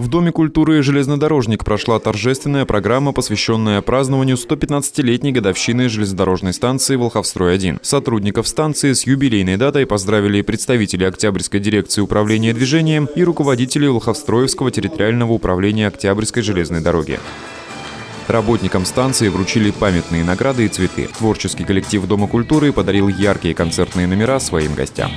В Доме культуры «Железнодорожник» прошла торжественная программа, посвященная празднованию 115-летней годовщины железнодорожной станции «Волховстрой-1». Сотрудников станции с юбилейной датой поздравили представители Октябрьской дирекции управления движением и руководители Волховстроевского территориального управления Октябрьской железной дороги. Работникам станции вручили памятные награды и цветы. Творческий коллектив Дома культуры подарил яркие концертные номера своим гостям.